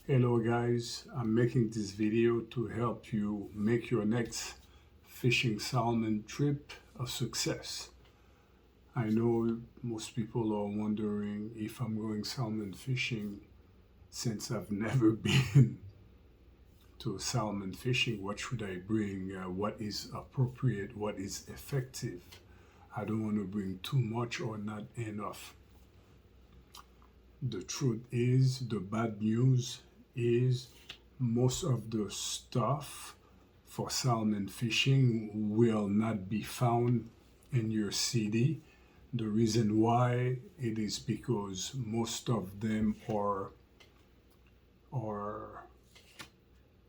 Hello guys, I'm making this video to help you make your next fishing salmon trip a success. I know most people are wondering if I'm going salmon fishing since I've never been to salmon fishing. What should I bring? What is appropriate? What is effective? I don't want to bring too much or not enough. The truth is, the bad news is most of the stuff for salmon fishing will not be found in your city. The reason why it is because most of them are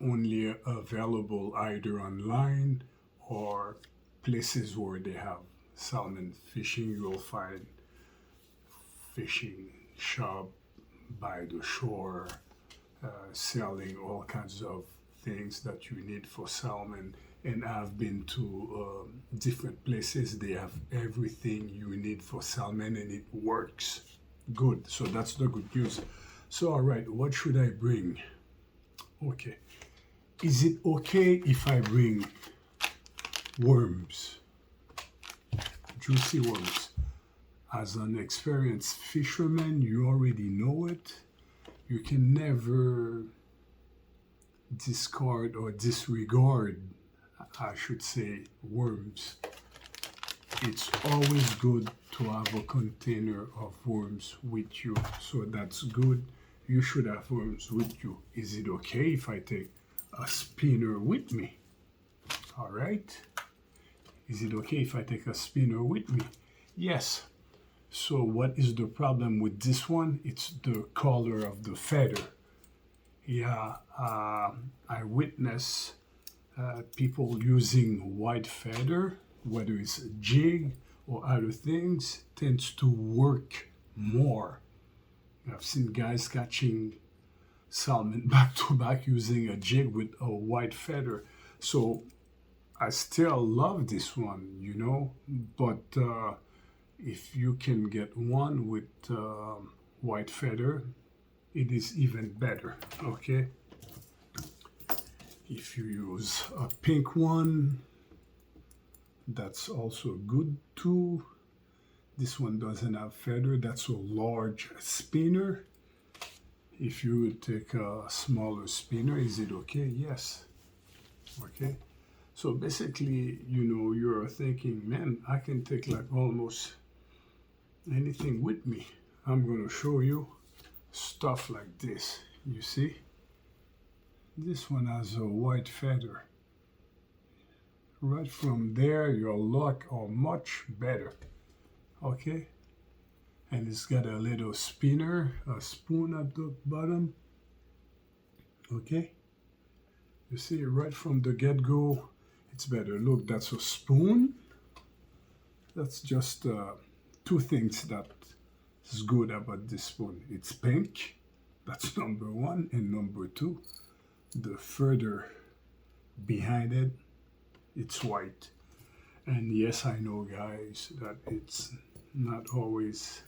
only available either online or places where they have salmon fishing. You'll find fishing shop by the shore selling all kinds of things that you need for salmon. And I've been to different places. They have everything you need for salmon and it works good. So that's the good news. So all right, what should I bring? Okay, is it okay if I bring worms, juicy worms? As an experienced fisherman, you already know it. You can never discard or disregard, I should say, worms. It's always good to have a container of worms with you. So that's good. You should have worms with you. Is it okay if I take a spinner with me? All right. Is it okay if I take a spinner with me? Yes. So what is the problem with this one? It's the color of the feather. Yeah, I witness people using white feather, whether it's a jig or other things, tends to work more. I've seen guys catching salmon back to back using a jig with a white feather. So I still love this one, but if you can get one with white feather, it is even better, okay? If you use a pink one, that's also good too. This one doesn't have feather, that's a large spinner. If you would take a smaller spinner, is it okay? Yes, okay? So basically, you're thinking, man, I can take like almost anything with me. I'm going to show you stuff like this. You see, this one has a white feather. Right from there, your luck are much better. Okay, and it's got a little spinner, a spoon at the bottom. Okay, you see, right from the get-go, it's better. Look, that's a spoon. That's just two things that is good about this spoon. It's pink, that's number one, and number two, the further behind it, it's white. And yes, I know, guys, that it's not always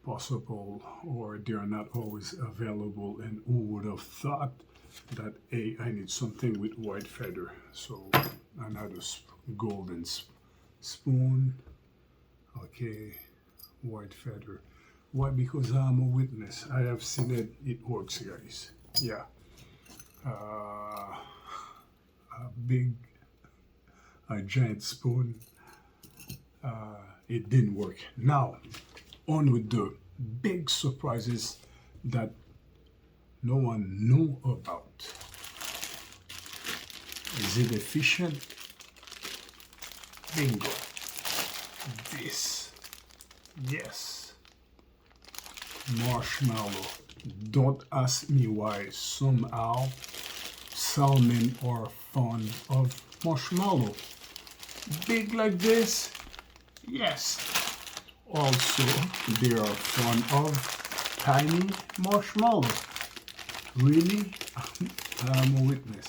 possible, or they're not always available, and who would have thought that, hey, I need something with white feather. So another golden spoon. Okay, white feather. Why? Because I'm a witness. I have seen it. It works, guys. Yeah. A giant spoon. It didn't work. Now, on with the big surprises that no one knew about. Is it efficient? Bingo. This. Yes. Marshmallow. Don't ask me why. Somehow, salmon are fond of marshmallow. Big like this? Yes. Also, they are fond of tiny marshmallow. Really? I'm a witness.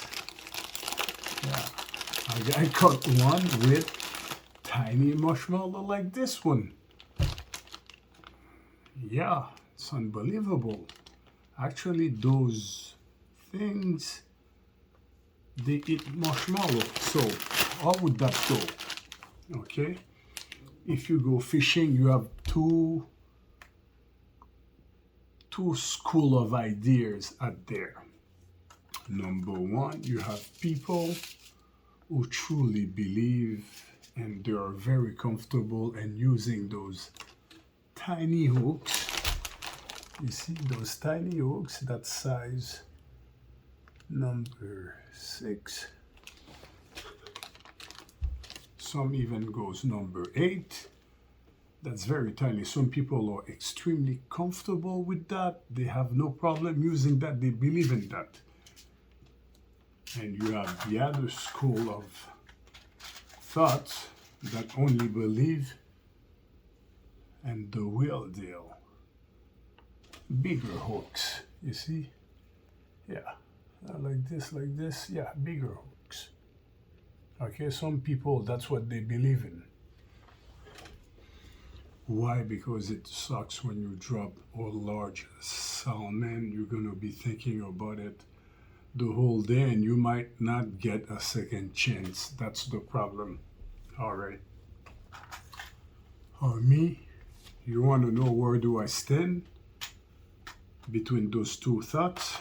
Yeah. I caught one with tiny marshmallow like this one. Yeah, it's unbelievable. Actually, those things, they eat marshmallow. So how would that go? Okay, if you go fishing, you have two school of ideas out there. Number one, you have people who truly believe and they are very comfortable in using those tiny hooks. You see those tiny hooks, that size number 6. Some even goes number 8. That's very tiny. Some people are extremely comfortable with that. They have no problem using that. They believe in that. And you have the other school of thoughts that only believe in the real deal. Bigger hooks, you see? Yeah, like this, yeah, bigger hooks. Okay, some people, that's what they believe in. Why? Because it sucks when you drop a large salmon. You're gonna be thinking about it the whole day and you might not get a second chance. That's the problem. All right. Me, you want to know where do I stand between those two thoughts?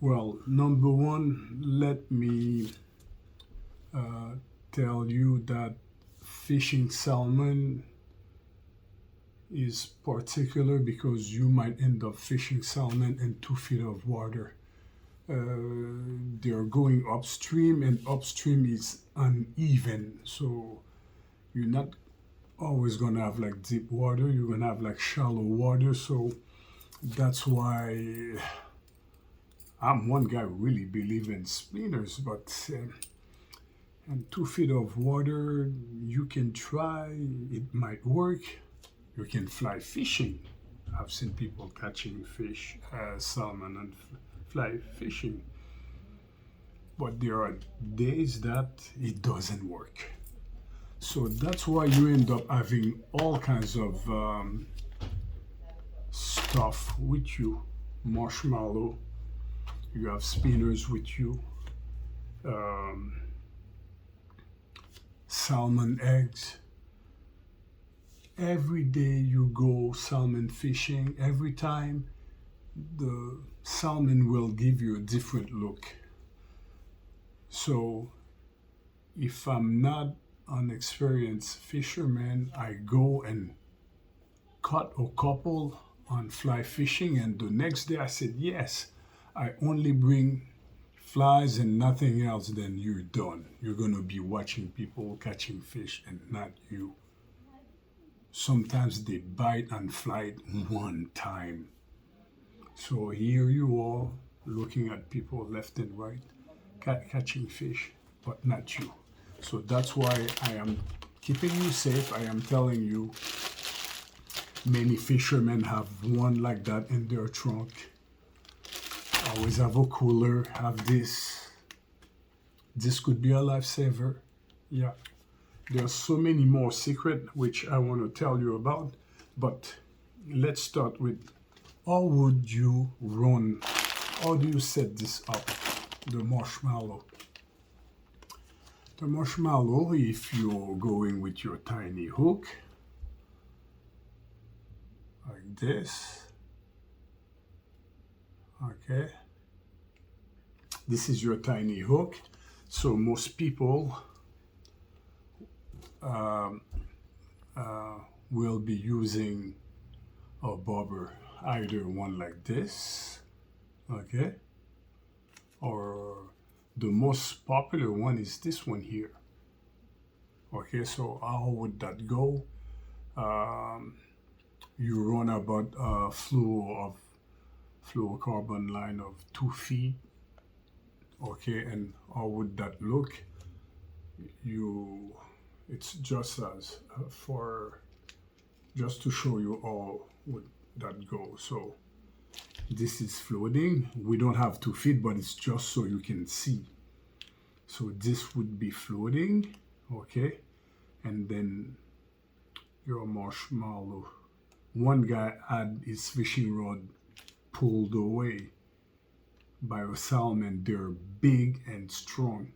Well, number one, let me tell you that fishing salmon is particular because you might end up fishing salmon in 2 feet of water. They're going upstream and upstream is uneven, so you're not always gonna have like deep water, you're gonna have like shallow water. So that's why I'm one guy who really believe in spinners, but in 2 feet of water you can try, it might work. You can fly fishing. I've seen people catching fish, salmon and fly fishing. But there are days that it doesn't work. So that's why you end up having all kinds of stuff with you. Marshmallow, you have spinners with you, salmon eggs. Every day you go salmon fishing, every time the salmon will give you a different look. So if I'm not an experienced fisherman, I go and caught a couple on fly fishing, and the next day I said, yes, I only bring flies and nothing else. Then you're done. You're gonna be watching people catching fish and not you. Sometimes they bite and fly one time. So here you are looking at people left and right catching fish, but not you. So that's why I am keeping you safe. I am telling you, many fishermen have one like that in their trunk. Always have a cooler, have this. This could be a lifesaver. Yeah. There are so many more secrets which I want to tell you about, but let's start with how would you run, how do you set this up, the marshmallow? The marshmallow, if you're going with your tiny hook, like this, okay, this is your tiny hook. So most people will be using a bobber, either one like this, okay, or the most popular one is this one here. Okay, so how would that go? You run about a fluorocarbon line of 2 feet. Okay, and how would that look? It's just as just to show you how would that go. So this is floating. We don't have 2 feet, but it's just so you can see. So this would be floating, okay, and then your marshmallow One guy had his fishing rod pulled away by a salmon. They're big and strong.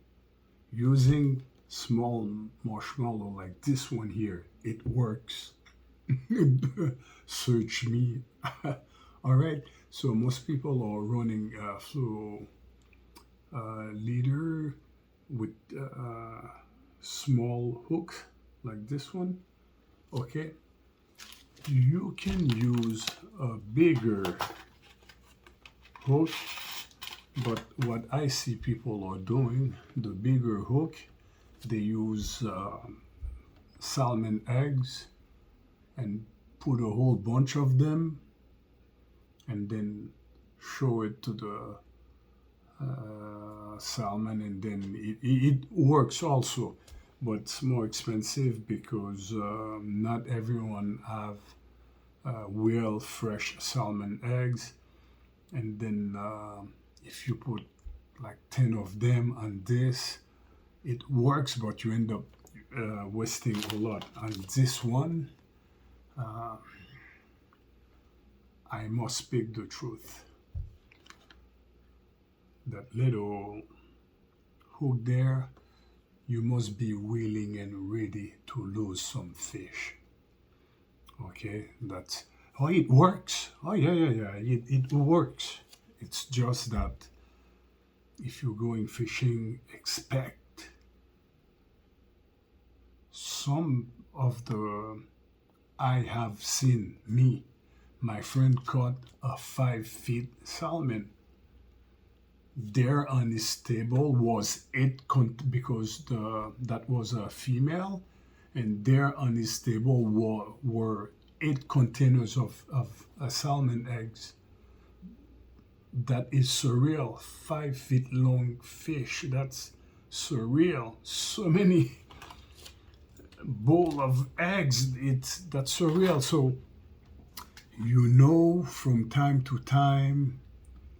Using small marshmallow like this one here, it works. Search me. All right. So most people are running fluoro leader with small hook like this one. Okay. You can use a bigger hook, but what I see people are doing, the bigger hook, they use salmon eggs and put a whole bunch of them and then show it to the salmon, and then it works also, but it's more expensive because not everyone have real fresh salmon eggs. And then if you put like 10 of them on this, it works, but you end up wasting a lot. On this one, I must speak the truth. That little hook there, you must be willing and ready to lose some fish. Okay, that's, oh, it works. Oh, yeah. It works. It's just that if you're going fishing, expect some of the, I have seen my friend caught a 5 feet salmon. There on his table was because that was a female, and there on his table were 8 containers of salmon eggs. That is surreal. 5 feet long fish. That's surreal. So many bowl of eggs. That's surreal. So from time to time,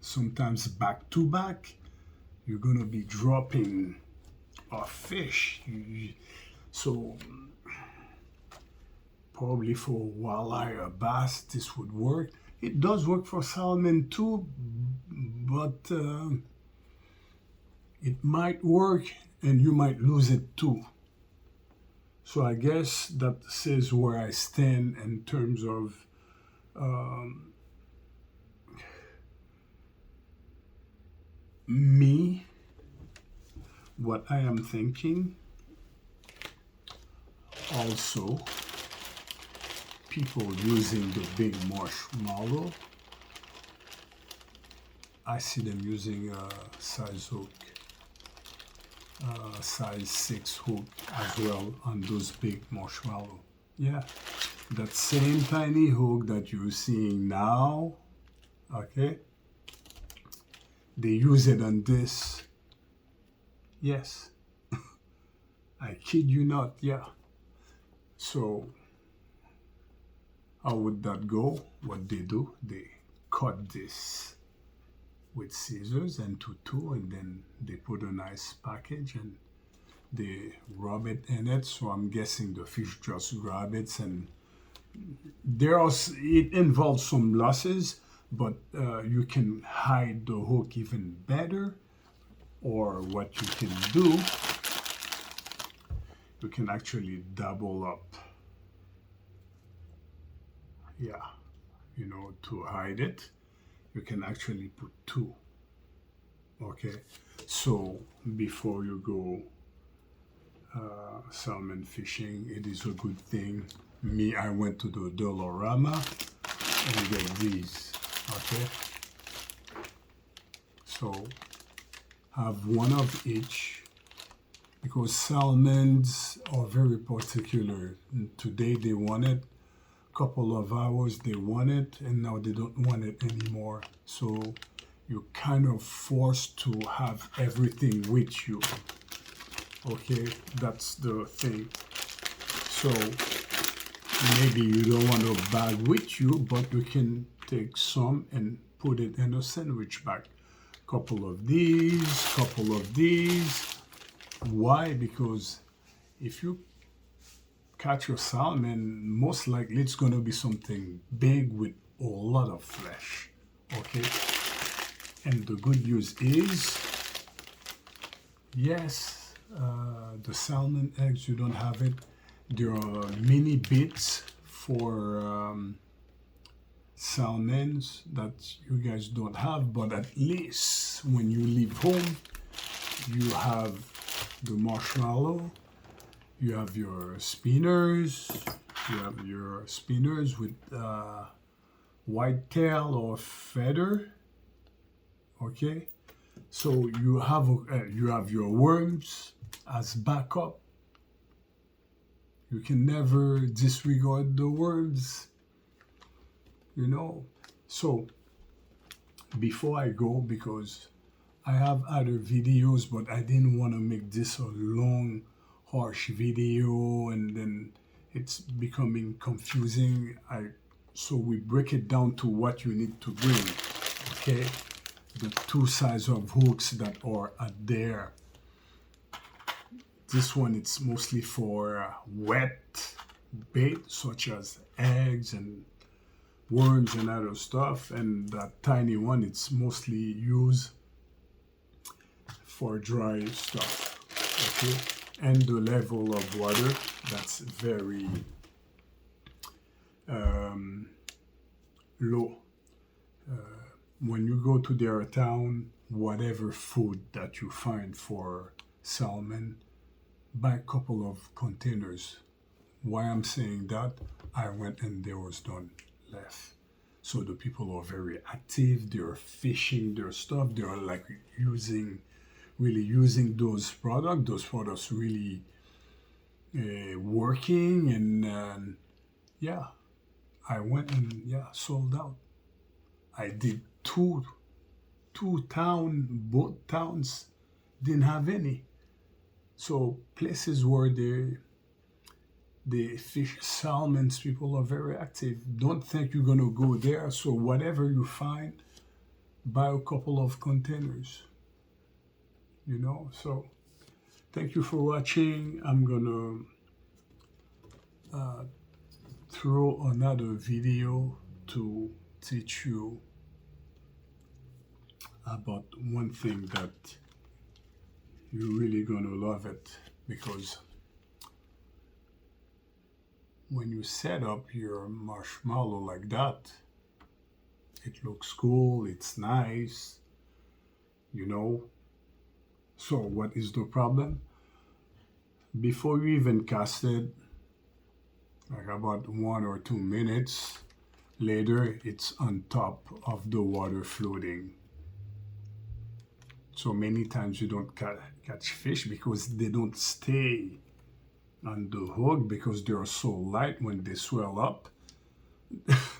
sometimes back to back, you're gonna be dropping a fish. So probably for walleye or bass, this would work. It does work for salmon too, but it might work and you might lose it too. So I guess that says where I stand in terms of me, what I am thinking. Also, people using the big marshmallow, I see them using a size hook, size 6 hook as well on those big marshmallow. Yeah, that same tiny hook that you're seeing now, okay, they use it on this. Yes, I kid you not. Yeah. So how would that go? What they do, they cut this with scissors and two, and then they put a nice package and they rub it in it. So I'm guessing the fish just grab it, and it involves some losses, but you can hide the hook even better. Or what you can do, you can actually double up. Yeah, to hide it, you can actually put 2. Okay, so before you go salmon fishing, it is a good thing. I went to the Dollarama and get these. Okay, so have one of each, because salmons are very particular. Today they want it, couple of hours they want it, and now they don't want it anymore. So you're kind of forced to have everything with you. Okay, that's the thing. So maybe you don't want a bag with you, but you can take some and put it in a sandwich bag. Couple of these. Why? Because if you catch your salmon, most likely it's going to be something big with a lot of flesh. Okay, and the good news is, yes, the salmon eggs, you don't have it. There are mini bits for salmons that you guys don't have, but at least when you leave home, you have the marshmallow, you have your spinners, with white tail or feather. Okay, so you have your worms as backup. You can never disregard the worms, you know. So before I go, because I have other videos, but I didn't want to make this a long, harsh video, and then it's becoming confusing. So we break it down to what you need to bring. Okay, the 2 size of hooks that are there. This one, it's mostly for wet bait, such as eggs and worms and other stuff. And that tiny one, it's mostly used for dry stuff. Okay, and the level of water, that's very low. When you go to their town, whatever food that you find for salmon, buy a couple of containers. Why I'm saying that, I went and there was none left. So the people are very active, they're fishing their stuff, they're like really using those products really working, and yeah, I went and sold out. I did both towns didn't have any. So places where they fish salmons, people are very active. Don't think you're gonna go there. So whatever you find, buy a couple of containers. You know, so thank you for watching. I'm gonna throw another video to teach you about one thing that you're really gonna love it, because when you set up your marshmallow like that, it looks cool, it's nice, you know. So what is the problem? Before you even cast it, like about 1 or 2 minutes later, it's on top of the water floating. So many times you don't catch fish because they don't stay on the hook, because they are so light. When they swell up,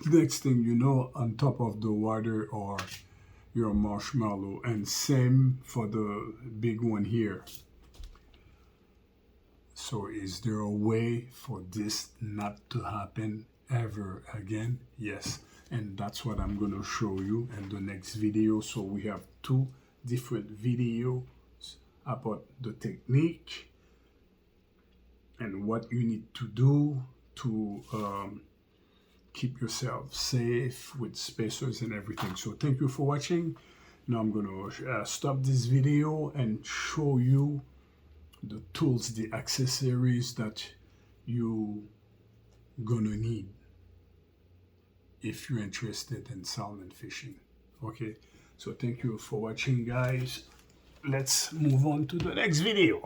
next thing you know, on top of the water or your marshmallow. And same for the big one here. So is there a way for this not to happen ever again? Yes, and that's what I'm going to show you in the next video. So we have 2 different videos about the technique and what you need to do to keep yourself safe with spacers and everything. So thank you for watching. Now I'm going to stop this video and show you the tools, the accessories that you gonna need if you're interested in salmon fishing. Okay, so thank you for watching, guys. Let's move on to the next video.